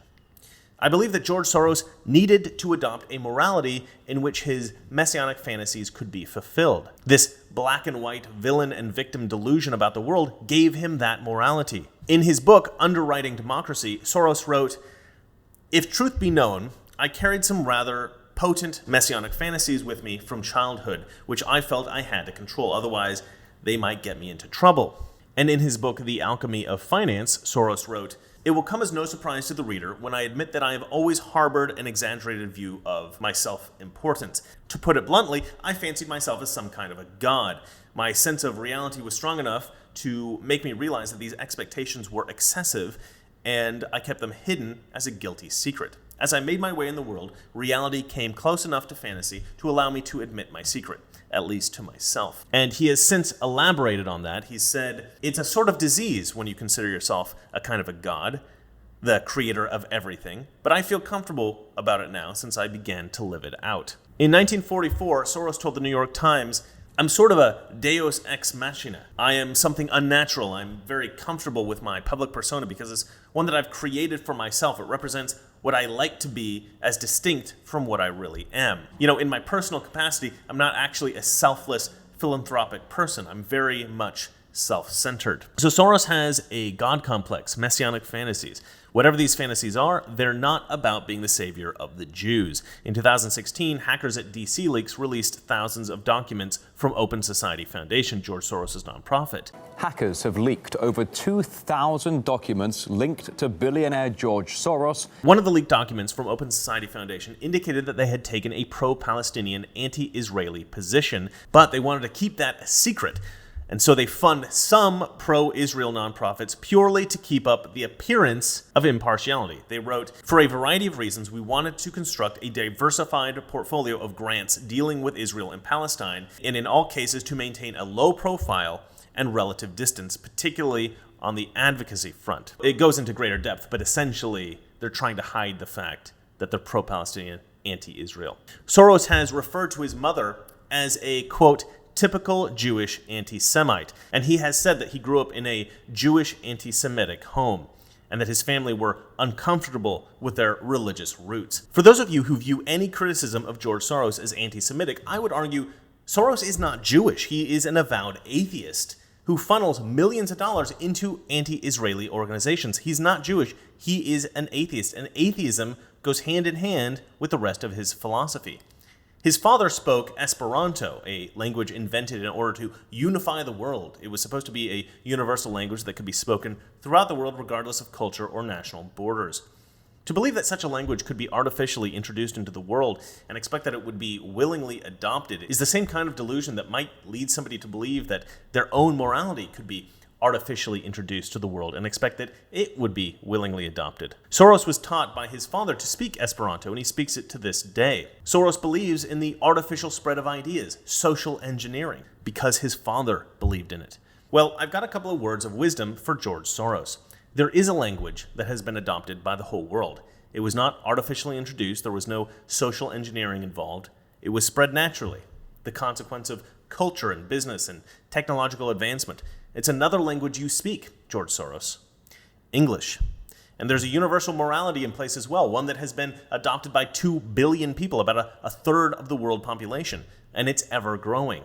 I believe that George Soros needed to adopt a morality in which his messianic fantasies could be fulfilled. This black and white villain and victim delusion about the world gave him that morality. In his book, Underwriting Democracy, Soros wrote, "If truth be known, I carried some rather potent messianic fantasies with me from childhood, which I felt I had to control, otherwise they might get me into trouble." And in his book, The Alchemy of Finance, Soros wrote, "It will come as no surprise to the reader when I admit that I have always harbored an exaggerated view of my self-importance. To put it bluntly, I fancied myself as some kind of a god. My sense of reality was strong enough to make me realize that these expectations were excessive, and I kept them hidden as a guilty secret. As I made my way in the world, reality came close enough to fantasy to allow me to admit my secret, at least to myself." And he has since elaborated on that. He said, "It's a sort of disease when you consider yourself a kind of a god, the creator of everything, but I feel comfortable about it now since I began to live it out." In 1944, Soros told the New York Times, "I'm sort of a deus ex machina. I am something unnatural. I'm very comfortable with my public persona because it's one that I've created for myself. It represents what I like to be as distinct from what I really am. You know, in my personal capacity, I'm not actually a selfless, philanthropic person. I'm very much self-centered." So Soros has a God complex, messianic fantasies, Whatever these fantasies are, they're not about being the savior of the Jews. In 2016, hackers at DC Leaks released thousands of documents from Open Society Foundation, George Soros' nonprofit. Hackers have leaked over 2,000 documents linked to billionaire George Soros. One of the leaked documents from Open Society Foundation indicated that they had taken a pro-Palestinian, anti-Israeli position, but they wanted to keep that a secret. And so they fund some pro-Israel nonprofits purely to keep up the appearance of impartiality. They wrote, "For a variety of reasons, we wanted to construct a diversified portfolio of grants dealing with Israel and Palestine, and in all cases to maintain a low profile and relative distance, particularly on the advocacy front." It goes into greater depth, but essentially they're trying to hide the fact that they're pro-Palestinian, anti-Israel. Soros has referred to his mother as a, quote, typical Jewish anti-Semite, and he has said that he grew up in a Jewish anti-Semitic home, and that his family were uncomfortable with their religious roots. For those of you who view any criticism of George Soros as anti-Semitic, I would argue Soros is not Jewish. He is an avowed atheist who funnels millions of dollars into anti-Israeli organizations. He's not Jewish. He is an atheist, and atheism goes hand in hand with the rest of his philosophy. His father spoke Esperanto, a language invented in order to unify the world. It was supposed to be a universal language that could be spoken throughout the world regardless of culture or national borders. To believe that such a language could be artificially introduced into the world and expect that it would be willingly adopted is the same kind of delusion that might lead somebody to believe that their own morality could be artificially introduced to the world and expect that it would be willingly adopted. Soros was taught by his father to speak Esperanto, and he speaks it to this day. Soros believes in the artificial spread of ideas, social engineering, because his father believed in it. Well, I've got a couple of words of wisdom for George Soros. There is a language that has been adopted by the whole world. It was not artificially introduced. There was no social engineering involved. It was spread naturally, the consequence of culture and business and technological advancement. It's another language you speak, George Soros. English. And there's a universal morality in place as well, one that has been adopted by 2 billion people, about a third of the world population, and it's ever growing.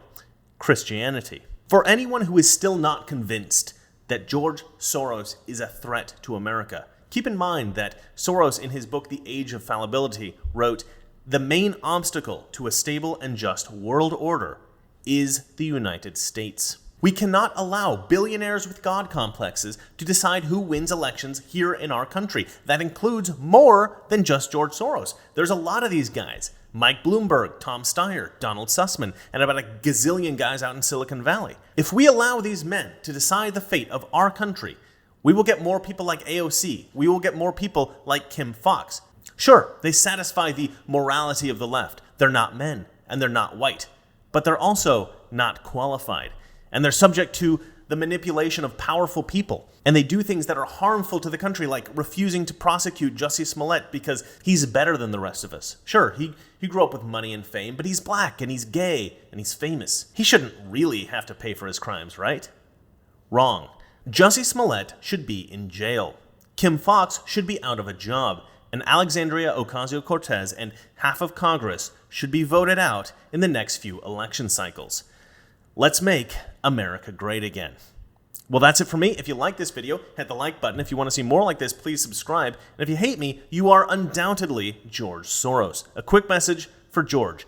Christianity. For anyone who is still not convinced that George Soros is a threat to America, keep in mind that Soros, in his book The Age of Fallibility, wrote, "The main obstacle to a stable and just world order is the United States. We cannot allow billionaires with God complexes to decide who wins elections here in our country. That includes more than just George Soros. There's a lot of these guys. Mike Bloomberg, Tom Steyer, Donald Sussman, and about a gazillion guys out in Silicon Valley. If we allow these men to decide the fate of our country, we will get more people like AOC. We will get more people like Kim Fox. Sure, they satisfy the morality of the left. They're not men, and they're not white. But they're also not qualified. And they're subject to the manipulation of powerful people. And they do things that are harmful to the country, like refusing to prosecute Jussie Smollett because he's better than the rest of us. Sure, he grew up with money and fame, but he's black and he's gay and he's famous. He shouldn't really have to pay for his crimes, right? Wrong. Jussie Smollett should be in jail. Kim Fox should be out of a job. And Alexandria Ocasio-Cortez and half of Congress should be voted out in the next few election cycles. Let's make America great again. Well, that's it for me. If you like this video, hit the like button. If you want to see more like this, please subscribe. And if you hate me, you are undoubtedly George Soros. A quick message for George.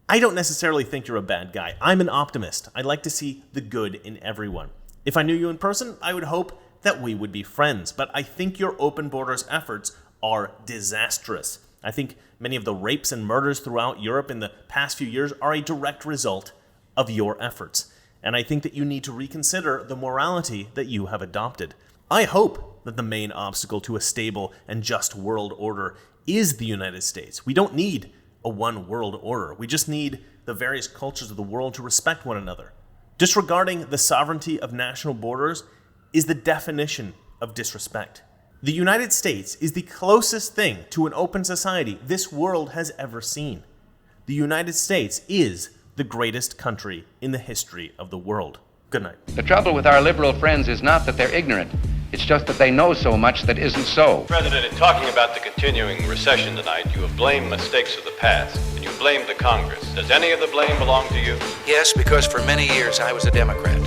I don't necessarily think you're a bad guy. I'm an optimist. I like to see the good in everyone. If I knew you in person, I would hope that we would be friends. But I think your open borders efforts are disastrous. I think many of the rapes and murders throughout Europe in the past few years are a direct result of your efforts. And I think that you need to reconsider the morality that you have adopted. I hope that the main obstacle to a stable and just world order is the United States. We don't need a one world order. We just need the various cultures of the world to respect one another. Disregarding the sovereignty of national borders is the definition of disrespect. The United States is the closest thing to an open society this world has ever seen. The United States is the greatest country in the history of the world. Good night. The trouble with our liberal friends is not that they're ignorant. It's just that they know so much that isn't so. President, in talking about the continuing recession tonight, you have blamed mistakes of the past, and you blamed the Congress. Does any of the blame belong to you? Yes, because for many years I was a Democrat.